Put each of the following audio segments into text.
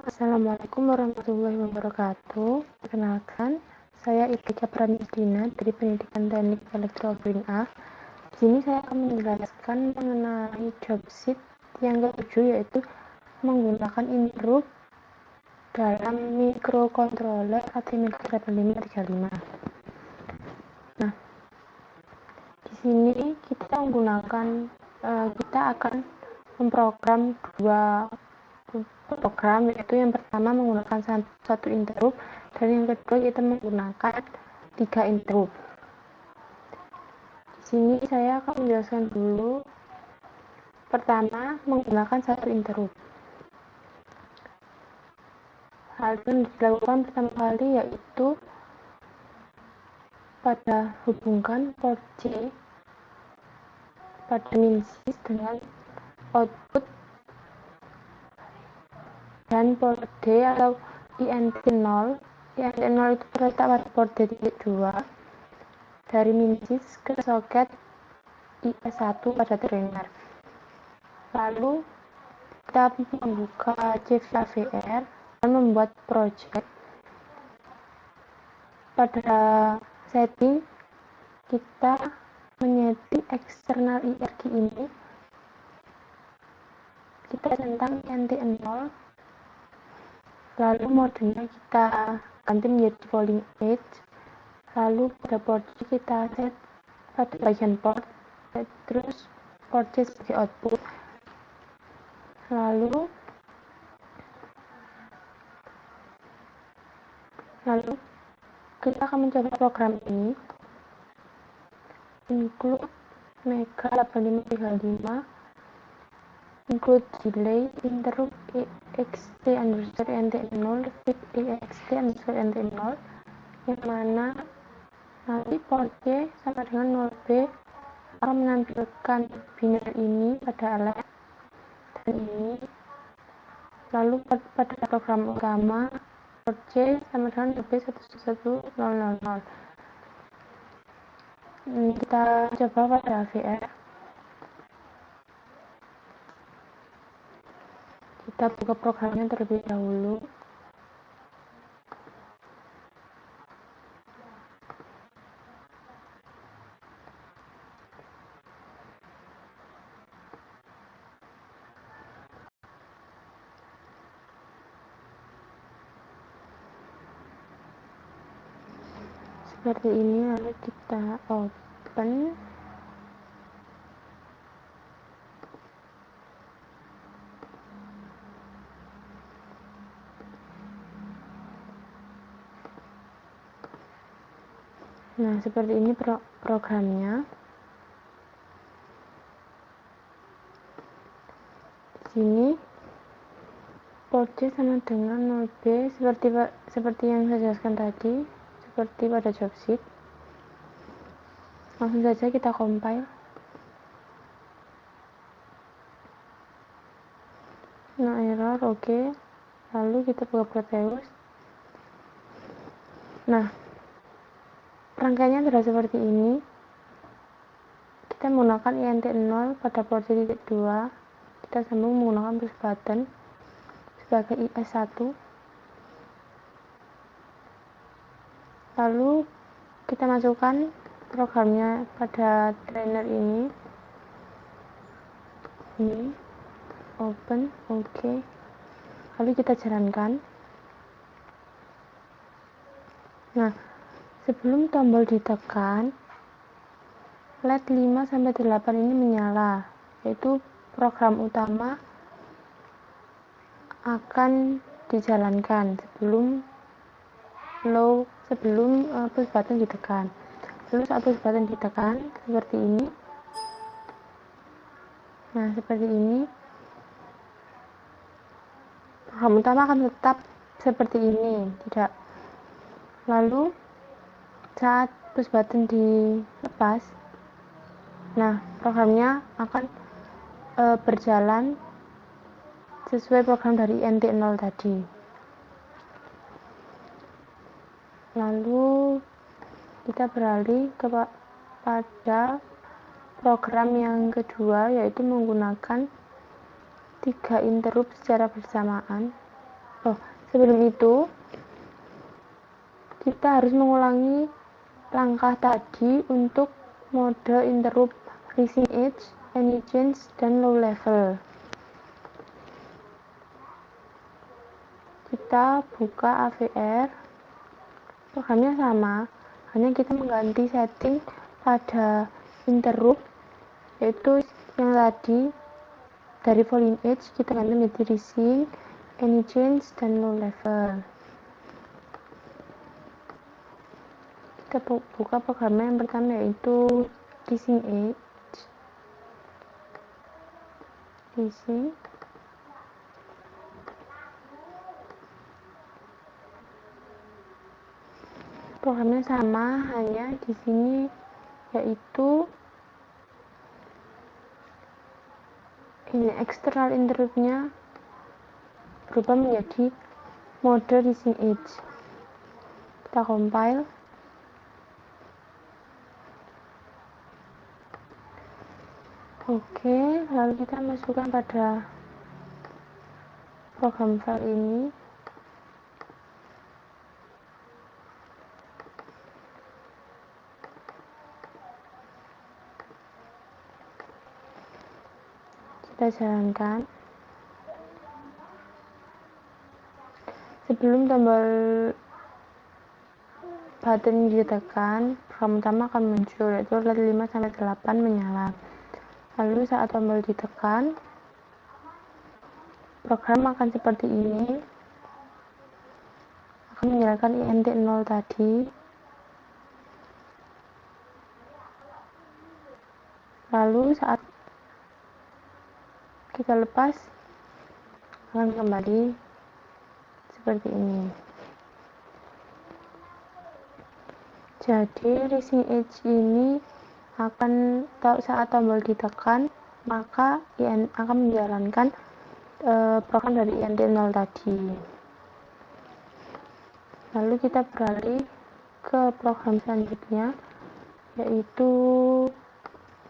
Assalamualaikum warahmatullahi wabarakatuh. Perkenalkan, saya Itika Pramestina dari Pendidikan Teknik Elektro A. Di sini saya akan menjelaskan mengenai job sheet yang ketujuh, yaitu menggunakan interrupt dalam microcontroller ATmega8535. Nah, di sini kita akan memprogram dua program, yaitu yang pertama menggunakan satu interrupt dan yang kedua kita menggunakan 3 interrupt. Di sini saya akan menjelaskan dulu. Pertama, menggunakan satu interrupt. Hal yang dilakukan pertama kali yaitu pada hubungkan port C pada min/sis dengan output dan port D atau INT0. INT0 itu terletak pada port D.2 dari min/sis ke soket IS1 pada trainer. Lalu kita membuka CVAVR dan membuat project. Pada setting kita menyeting eksternal IRQ ini, kita centang INT0, lalu modenya kita ganti menjadi falling edge, lalu pada port C kita set pada bagian port, terus port C sebagai output. Lalu kita akan mencoba program ini. Include mega 8535, include delay interrupt ext_nt0 fit ext_nt0, yang mana nanti port C sama dengan 0B akan menampilkan binary ini pada LED dan ini. Lalu pada program utama port C sama dengan 0B11000. Kita coba pada AVR. Kita buka programnya terlebih dahulu. Seperti ini, lalu kita open. Nah, seperti ini programnya. Di sini port C sama dengan 0B seperti yang saya jelaskan tadi, seperti pada job sheet. Langsung saja kita compile. Nah, error, oke. Lalu kita buka Proteus. Nah, rangkaiannya adalah seperti ini. Kita menggunakan INT0 pada port C.2. Kita sambung menggunakan push button sebagai IS1. Lalu kita masukkan programnya pada trainer ini. Open, oke. Lalu kita jalankan. Nah, sebelum tombol ditekan, LED 5-8 ini menyala, yaitu program utama akan dijalankan sebelum push button ditekan. Lalu saat push button ditekan seperti ini. Nah, seperti ini. Program utama akan tetap seperti ini, tidak. Lalu saat push button dilepas, nah programnya akan berjalan sesuai program dari INT0 tadi. Lalu kita beralih kepada program yang kedua, yaitu menggunakan 3 interrupt secara bersamaan. Sebelum itu kita harus mengulangi langkah tadi untuk mode interrupt rising edge, any change, dan low level. Kita buka AVR, programnya sama, hanya kita mengganti setting pada interrupt, yaitu yang tadi dari falling edge kita ganti menjadi rising, any change, dan low level. Kita buka programnya yang pertama, yaitu rising edge, rising. Programnya sama, hanya di sini yaitu ini eksternal interruptnya berubah menjadi mode rising edge. Kita compile. Oke, lalu kita masukkan pada program file ini. Kita jalankan. Sebelum tombol button ditekan, program utama akan muncul, yaitu LED 5-8 menyala. Lalu saat tombol ditekan, program akan seperti ini, akan menyalakan INT 0 tadi. Lalu saat kita lepas, akan kembali seperti ini. Jadi rising edge ini akan saat tombol ditekan, maka akan menjalankan program dari INT 0 tadi. Lalu kita beralih ke program selanjutnya, yaitu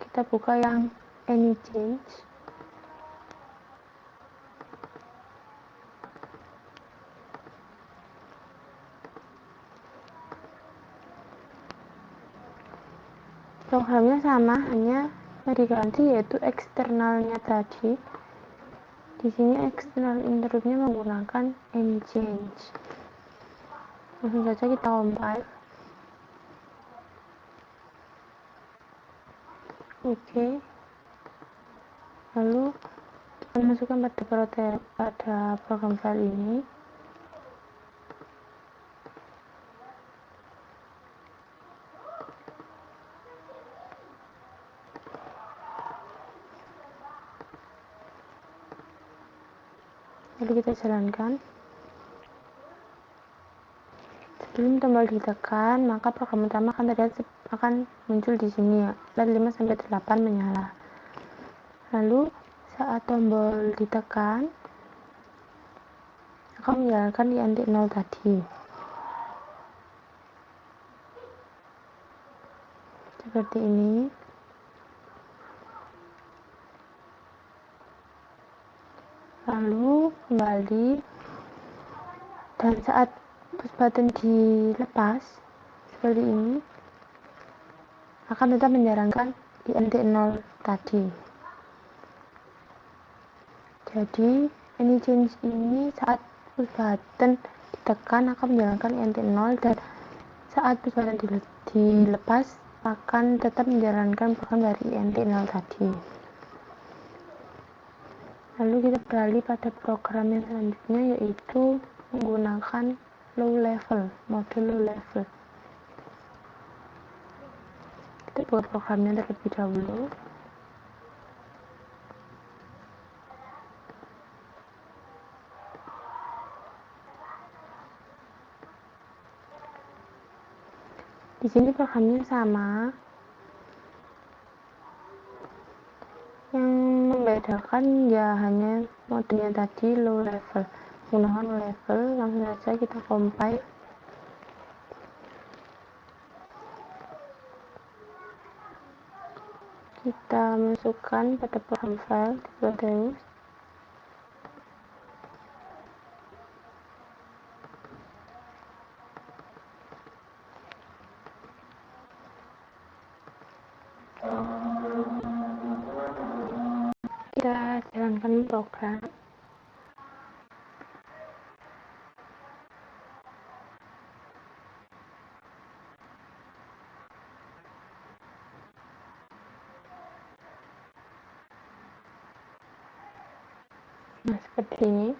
kita buka yang any change. Programnya sama, hanya yang diganti yaitu eksternalnya tadi. Di sini eksternal interruptnya menggunakan any change. Langsung saja kita compile. Oke. Lalu kita masukkan pada program file ini. Lalu kita jalankan. Sebelum tombol ditekan, maka program utama akan muncul di sini, LED 5-8 menyala. Lalu saat tombol ditekan, akan menjalankan INT 0 tadi. Seperti ini. Lalu kembali, dan saat push button dilepas seperti ini, akan tetap menjalankan INT 0 tadi. Jadi any change ini saat push button ditekan akan menjalankan INT 0, dan saat push button dilepas akan tetap menjalankan program dari INT 0 tadi. Lalu kita beralih pada program yang selanjutnya, yaitu menggunakan low level, mode low level. Kita buat programnya terlebih dahulu. Di sini programnya sama. Yang membedakan ya hanya modenya tadi low level. Menggunakan low level, langsung saja kita compile. Kita masukkan pada program file, Deus. kita jalankan program. Nah, seperti ini.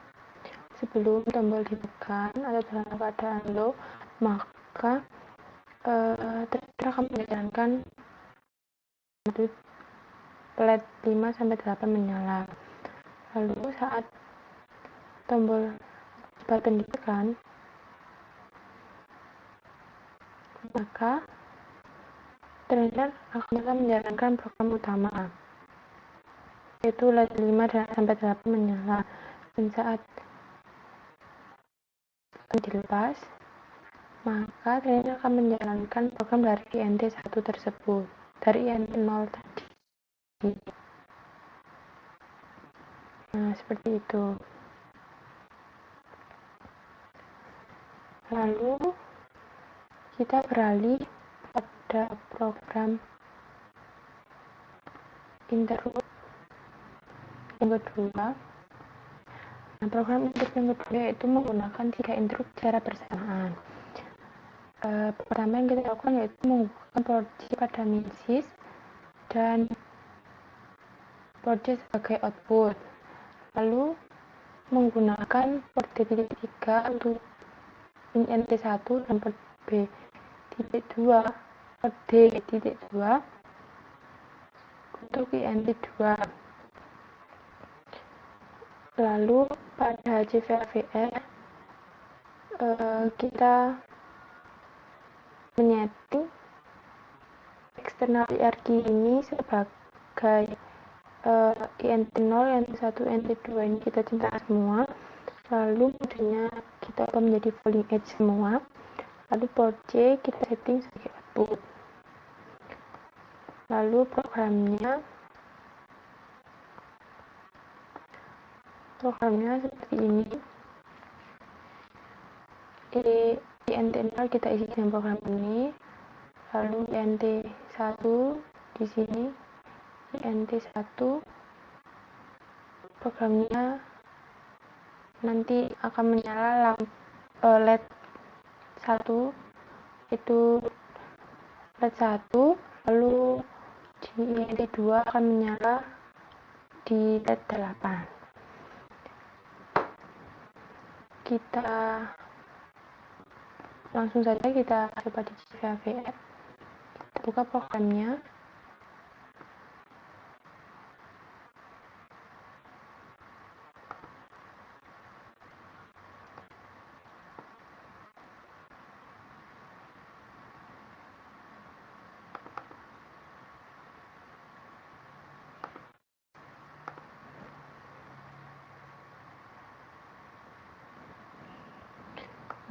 Sebelum tombol ditekan atau dalam keadaan low, maka trainer akan menjalankan LED 5-8 menyala. Lalu saat tombol button ditekan, maka trainer akan menjalankan program utama, yaitu LED 5-8 menyala. Dan saat dilepas, maka trainer akan menjalankan program dari INT1 tersebut, dari INT0 tadi. Nah, seperti itu. Lalu kita beralih pada program interrupt yang kedua. Nah, program interrupt yang kedua yaitu menggunakan 3 interrupt secara bersamaan. Pertama yang kita lakukan yaitu menghubungkan port J pada MinSys dan port J sebagai output, lalu menggunakan port D.3 untuk INT1 dan port B.2 port D.2 untuk INT2. Lalu pada JVAVR kita menyeting eksternal IRQ ini sebagai INT0, INT1, INT2 ini kita centang semua, lalu modenya kita ubah menjadi falling edge semua, lalu port C kita setting sebagai output. Lalu programnya seperti ini. INT0 kita isi dengan program ini, lalu INT1 di sini, INT1 programnya nanti akan menyala LED 1, itu LED 1, lalu di INT2 akan menyala di LED 8. Kita langsung saja kita coba di JVAVR, kita buka programnya.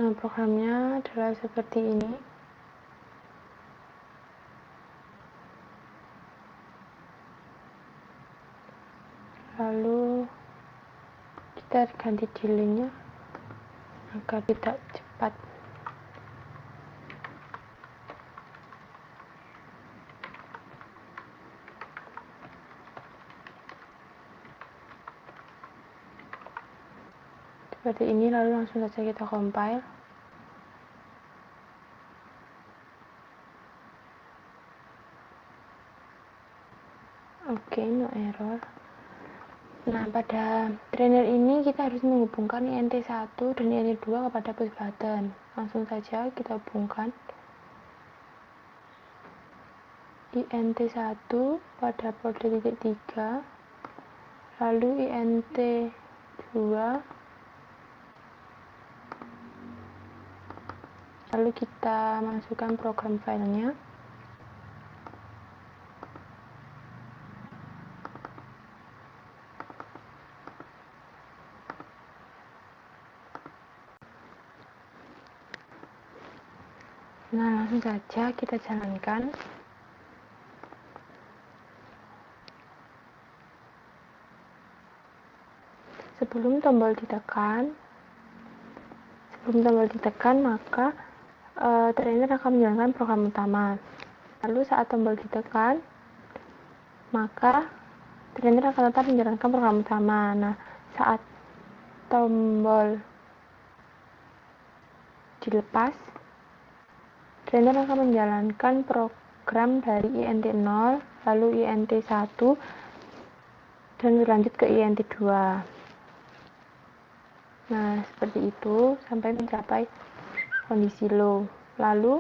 Nah, programnya adalah seperti ini. Lalu kita ganti delay-nya agar tidak cepat. Seperti ini, lalu langsung saja kita compile. Oke, no error. Nah, pada trainer ini kita harus menghubungkan INT1 dan INT2 kepada push button. Langsung saja kita hubungkan INT1 pada port D.3, lalu INT2, lalu kita masukkan program filenya. Nah, langsung saja kita jalankan. Sebelum tombol ditekan, maka trainer akan menjalankan program utama. Lalu saat tombol ditekan, maka trainer akan tetap menjalankan program utama. Nah, saat tombol dilepas, trainer akan menjalankan program dari INT 0, lalu INT 1, dan berlanjut ke INT 2. Nah, seperti itu sampai mencapai kondisi low. Lalu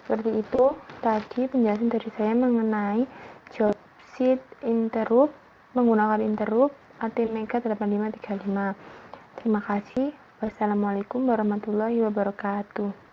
seperti itu tadi penjelasan dari saya mengenai job sheet interrupt menggunakan interrupt ATmega 8535. Terima kasih. Wassalamualaikum warahmatullahi wabarakatuh.